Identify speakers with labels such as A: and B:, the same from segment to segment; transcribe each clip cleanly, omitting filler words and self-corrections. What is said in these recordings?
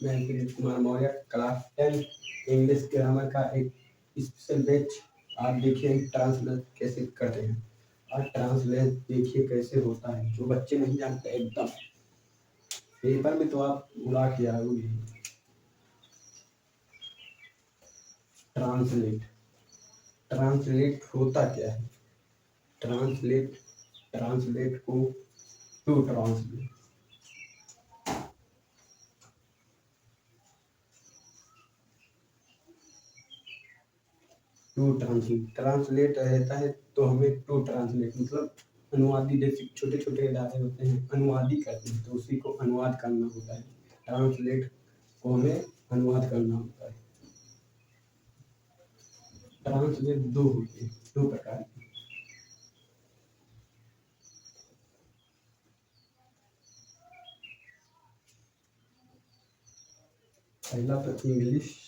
A: मैं Kirit Kumar Maurya class 10 English grammar का एक स्पेशल बैच। आप देखिए ट्रांसलेट कैसे करते हैं और ट्रांसलेट देखिए कैसे होता है। जो बच्चे नहीं जानते एकदम पेपर में तो आप उड़ा के आओगे। ट्रांसलेट ट्रांसलेट होता क्या है? ट्रांसलेट ट्रांसलेट को टू ट्रांसलेट ट्रांसलेट रहता है तो हमें टू ट्रांसलेट मतलब अनुवादी, जैसे छोटे छोटे इदारे होते हैं अनुवादी करते हैं तो उसी को अनुवाद करना होता है। ट्रांसलेट को हमें अनुवाद करना होता है। ट्रांसलेट दो होते हैं, दो प्रकार के। पहला तो English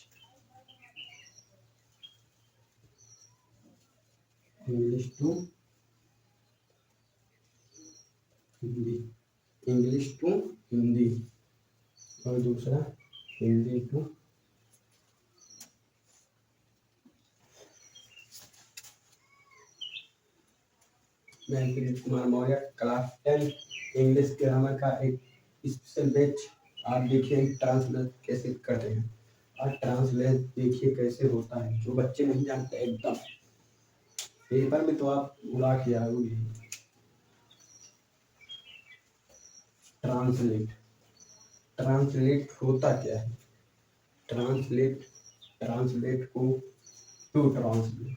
A: to Hindi, English to Hindi, और दूसरा हिंदी टू मैं Kirit Kumar Maurya class 10 English grammar का एक स्पेशल बैच। आप देखिए ट्रांसलेट कैसे करते हैं और ट्रांसलेट देखिए कैसे होता है। जो बच्चे नहीं जानते एकदम पेपर में तो आप उड़ा के आओगे। ट्रांसलेट ट्रांसलेट होता क्या है? ट्रांसलेट ट्रांसलेट को टू ट्रांसलेट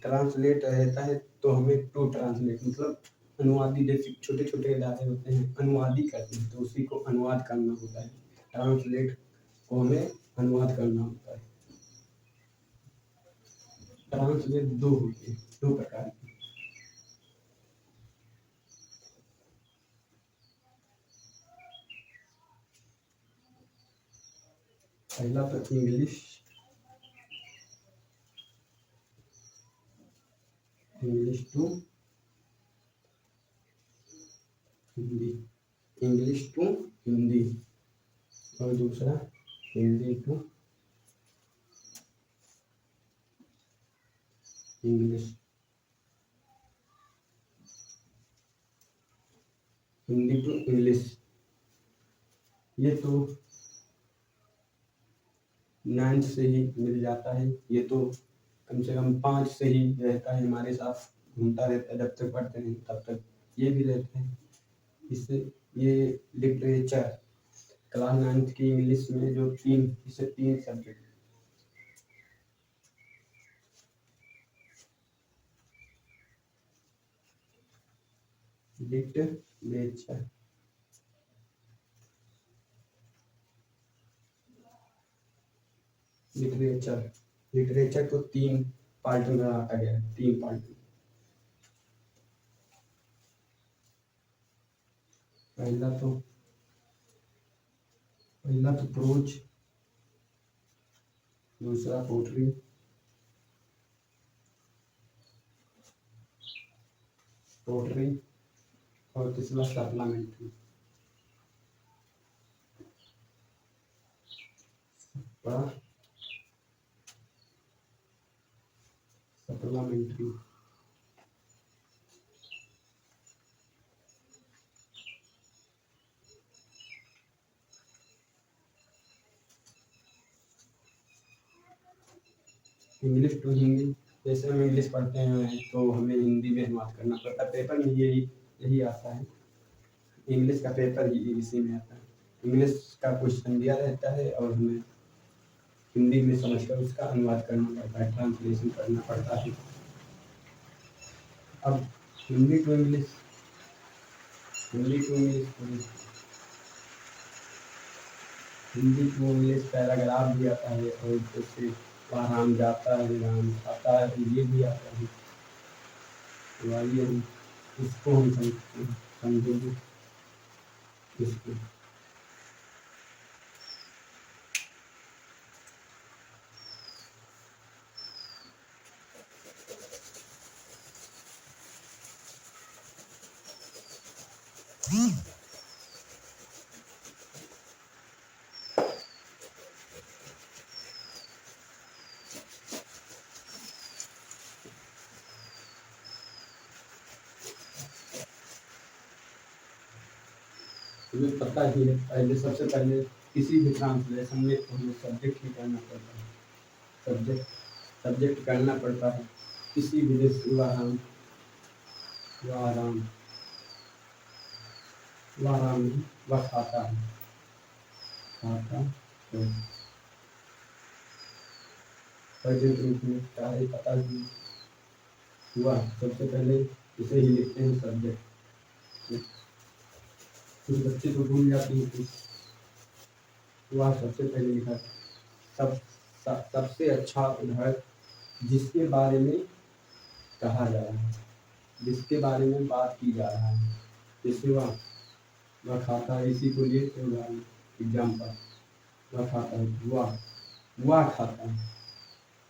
A: ट्रांसलेट रहता है तो हमें टू ट्रांसलेट मतलब अनुवादी, जैसे छोटे छोटे इदारे होते हैं अनुवादी करते हैं तो उसी को अनुवाद करना होता है। ट्रांसलेट को हमें अनुवाद करना होता है। ट्रांसलेट दो होते हैं, दो प्रकार के। पहला तो English to Hindi, English to Hindi, और दूसरा Hindi to English, Hindi to English. ये तो 9th से ही मिल जाता है। ये तो कम से कम 5 से ही रहता है, हमारे साथ घूमता रहता है। जब तक पढ़ते नहीं तब तक ये भी रहते हैं। इससे ये लिटरेचर क्लास 9th की इंग्लिश में जो इसे तीन सब्जेक्ट लिटरेचर लिटरेचर लिटरेचर को 3 पार्ट में बांटा गया है, 3 पार्ट में। पहला तो प्रोज, दूसरा पोट्री, और तीसरा supplementary. Supplementary English to Hindi, जैसे हम इंग्लिश पढ़ते हैं तो हमें हिंदी में अनुवाद करना पड़ता है। पेपर में यही आता है। इंग्लिश का पेपर ही इसी में आता है। इंग्लिश का क्वेश्चन दिया रहता है और हमें हिंदी में समझकर उसका अनुवाद करना पड़ता है, ट्रांसलेशन करना पड़ता है। अब हिंदी टू इंग्लिश पैराग्राफ भी आता है, और जैसे राम जाता है राम आता है ये भी आता है। तो आइए हम इसको हम समझेंगे इसको। हमें पता ही है, पहले सबसे पहले किसी भी ट्रांसलेशन में हमें सब्जेक्ट ही करना पड़ता है। सब्जेक्ट करना पड़ता है किसी भी देश। वाराम वाराम वाराम वह खाता है, खाता है। प्रेजेंट रूप में क्या है पता ही हुआ। सबसे पहले इसे ही लिखते हैं सब्जेक्ट। कुछ बच्चे तो भूल जाते हैं कुछ। वह सबसे पहले लिखा सब सबसे अच्छा उदाहरण जिसके बारे में कहा जा रहा है, जिसके बारे में बात की जा रहा है। जैसे वह खाता है, इसी को लिए उदाहरण एग्जाम्पल। वह खाता है, वह खाता है।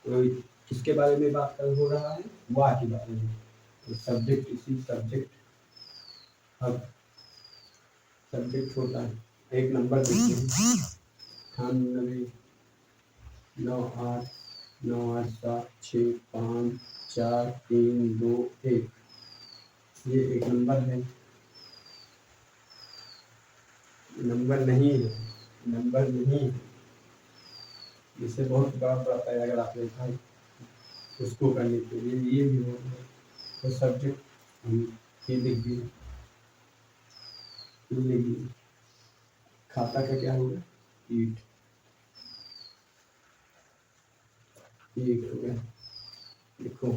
A: तो किसके बारे में बात कर हो रहा है? वह के बारे में। तो सब्जेक्ट, इसी सब्जेक्ट। अब सब्जेक्ट होता है, एक नंबर देते हैं 98 98 987 6 5 4 3 2 1। ये एक नंबर है, नंबर नहीं है, नंबर नहीं है। इससे बहुत बड़ा बड़ा पैराग्राफ लिखा है, उसको करने के लिए ये भी हो गया। तो सब्जेक्ट हम ये लिख दिए, खाता का क्या होगा? ईट। एक हो गया। देखो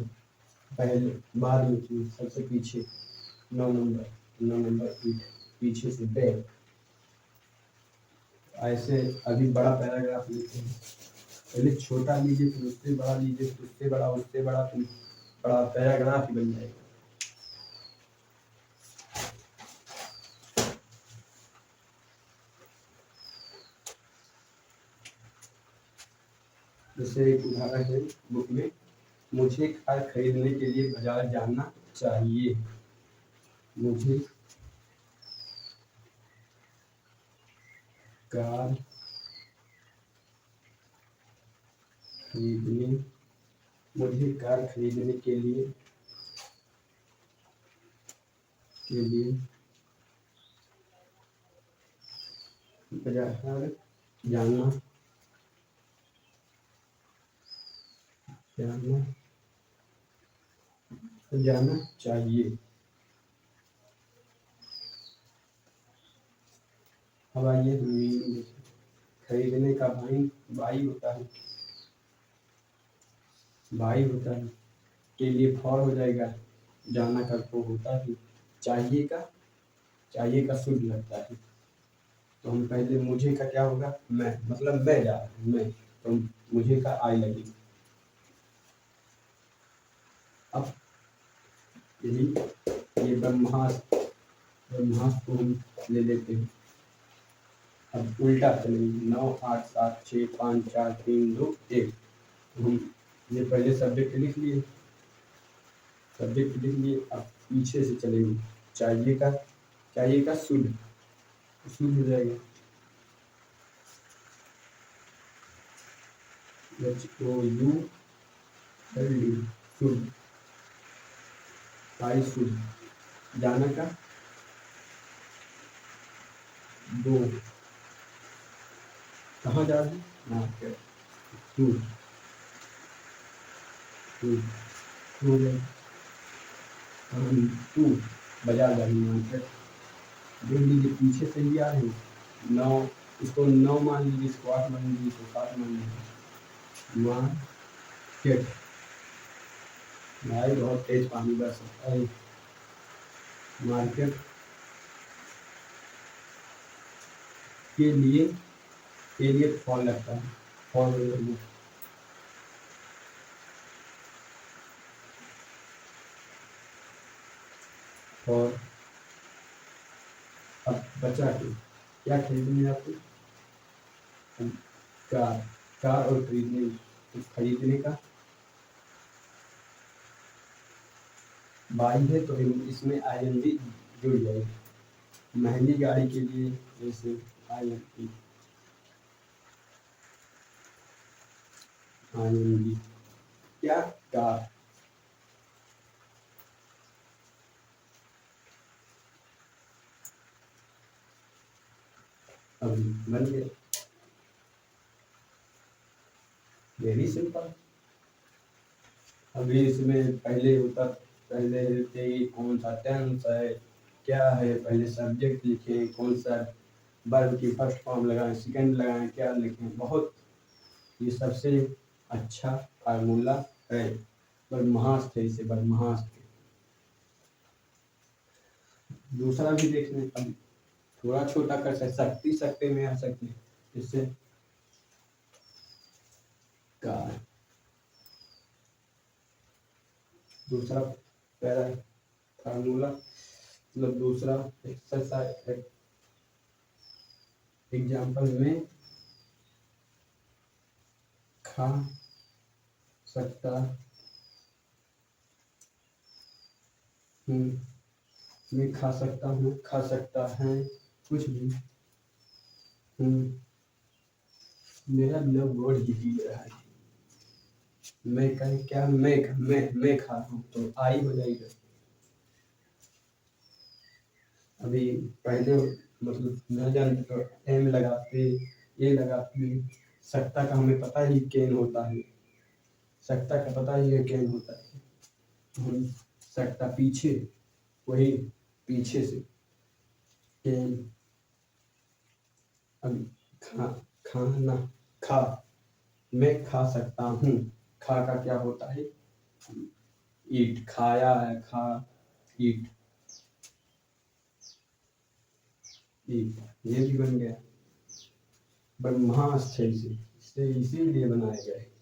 A: पहले बाद में चीज सबसे पीछे 9 नंबर ईट, पीछे से बैग। ऐसे अभी बड़ा पैराग्राफ लिखते हैं, पहले छोटा लीजिए, फिर उससे बड़ा लीजिए, फिर उससे बड़ा, उससे बड़ा, फिर बड़ा पैराग्राफ ही बन जाएगा। जैसे एक उदाहरण है बुक में, मुझे कार खरीदने के लिए बाजार जाना चाहिए। मुझे कार खरीदने मुझे कार खरीदने के लिए बाजार जाना जाना जाना चाहिए। अब आइए मीनिंग। खरीदने का बाई होता है, बाई होता है, के लिए फॉर हो जाएगा, जाना का को होता है, चाहिए का शुद्ध लगता है। तो हम पहले मुझे का क्या होगा? मैं, मतलब मैं जा रहा हूँ, मैं। तो मुझे का आई लगेगा। अब यही ये ब्रह्मास्त्र को हम ले लेते हैं। अब उल्टा चलेंगे, 9 8 7 6 5 4 3 2 1। तो हम ये पहले सब्जेक्ट लिख लिए, अब पीछे से चलेंगे। चाहिए का शुद्ध हो जाएगा, शुद्ध, आई शुद्ध। जाना का दो, कहाँ जा रहे हैं? मार्केट। शुद्ध हो गया। टू, बाजार जा रही मार्केट। देख लीजिए पीछे से ही आ रहे हैं। 9, इसको 9 मान लीजिए, इसको 8 मान लीजिए, इसको 7 मान लीजिए। मार्केट। भाई बहुत तेज पानी बरस सकता है। मार्केट के लिए फॉल लगता है, फॉल और अब बचा के क्या खरीदने आपको? कार और खरीदने का बाई है, तो इसमें आईएनजी जुड़ जाएगी। महंगी गाड़ी के लिए जैसे आईएनजी क्या? कार। अभी बन गया, वेरी सिंपल। अभी इसमें पहले कौन सा टेंस है, क्या है, पहले सब्जेक्ट लिखें, कौन सा वर्ब की फर्स्ट फॉर्म लगाएं, सेकंड लगाएं, क्या लिखें, बहुत ये सबसे अच्छा फार्मूला है। ब्रह्मास्त्र है, इसे ब्रह्मास्त्र। दूसरा भी देख लें, अब थोड़ा छोटा कर सकते, शक्ति शक्ति में आ सकते हैं, इससे का दूसरा पैरा फार्मूला, मतलब दूसरा एक्सरसाइज एग्जाम्पल में खा सकता हूँ, मैं खा सकता हूँ, खा सकता है, कुछ भी हूँ, मेरा लव वर्ड यही रहा है। मैं कह क्या, मैं खा रहा हूँ, तो आई हो जाएगा। अभी पहले मतलब न जानते तो एम लगाते, ये लगाते, सकता का हमें पता ही केन होता है, सकता का पता ही है केन होता है, हम सकता पीछे, वही पीछे से केन। अभी खाना, खा, मैं खा सकता हूँ, खा का क्या होता है, ईट, खाया है, खा, ईट, ईट, ये भी बन गया। ब्रह्मास्त्र है, इसे इसीलिए बनाया गया है।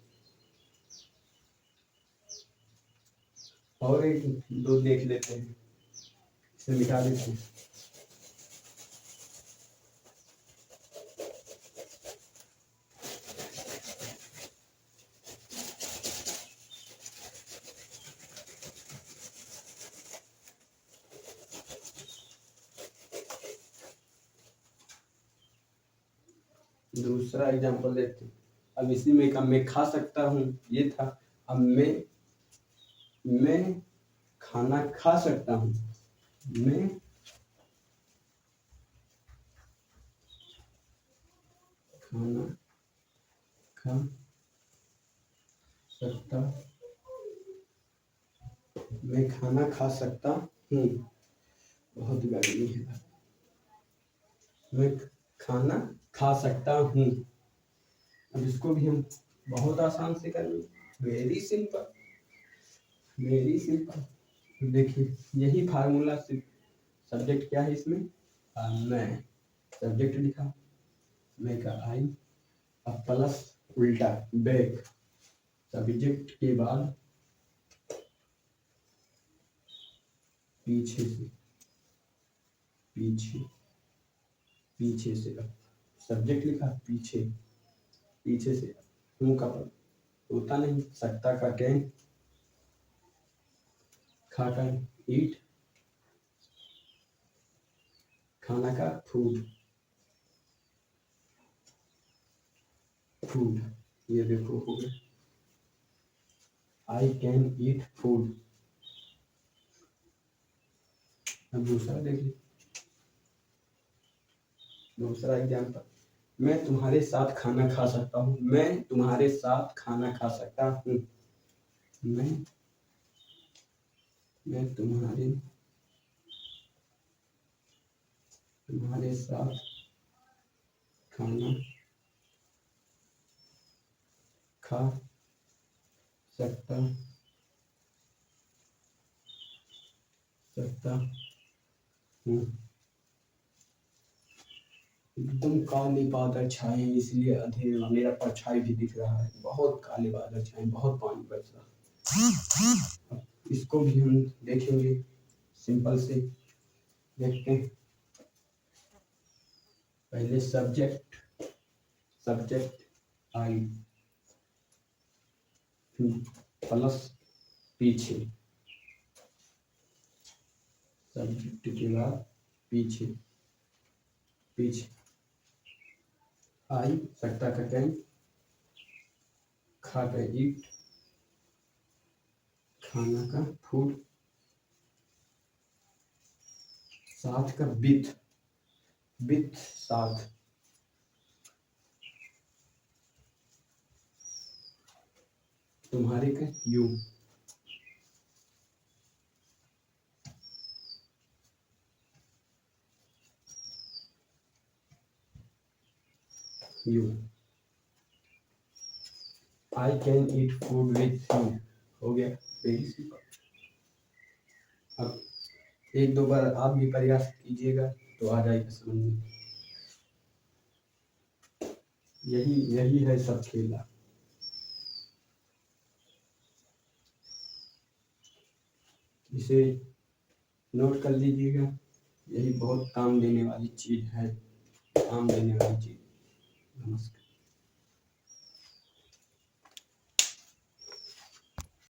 A: और एक दो देख लेते हैं, इसे मिटा देते हैं। दूसरा एग्जांपल देखते हैं। अब इसी में का मैं खा सकता हूँ ये था, अब मैं खाना खा सकता हूँ, मैं खाना खा सकता, मैं खाना खा सकता हूँ, बहुत गर्मी है, मैं खाना खा सकता हूँ। अब इसको भी हम बहुत आसान से करेंगे, वेरी सिंपल, वेरी सिंपल। देखिए यही फार्मूला से, सब्जेक्ट क्या है इसमें, मैं, सब्जेक्ट लिखा, मैं का आई, अब प्लस उल्टा बैक, सब्जेक्ट के बाद पीछे से, पीछे, पीछे से, अब सब्जेक्ट लिखा, पीछे, पीछे से, हूँ का पल होता नहीं, सकता का कैन, खा का ईट, खाना का फूड, फूड, ये देखो हो गया, आई कैन ईट फूड। अब दूसरा देखिए, दूसरा एग्जाम्पल, मैं तुम्हारे साथ खाना खा सकता हूँ, मैं तुम्हारे साथ खाना खा सकता हूँ, मैं तुम्हारे साथ खाना खा सकता हूँ। एकदम काले बादल छाए हैं, इसलिए अंधेरा, मेरा परछाई भी दिख रहा है, बहुत काले बादल छाए, बहुत पानी बरस रहा है। इसको भी हम देखेंगे, सिंपल से देखते हैं। पहले सब्जेक्ट, आई, प्लस पीछे, सब्जेक्ट के बाद पीछे, पीछे, आई, सकता का कैन, खा का ईट, खाना का फूड, साथ का विथ, साथ, तुम्हारे का you. You. I can eat food with you. हो गया, वेरी सिंपल। अब एक दो बार आप भी प्रयास कीजिएगा तो आ जाएगा समझ में। यही यही है सब खेला। इसे नोट कर लीजिएगा, यही बहुत काम देने वाली चीज है, काम देने वाली चीज। नमस्कार।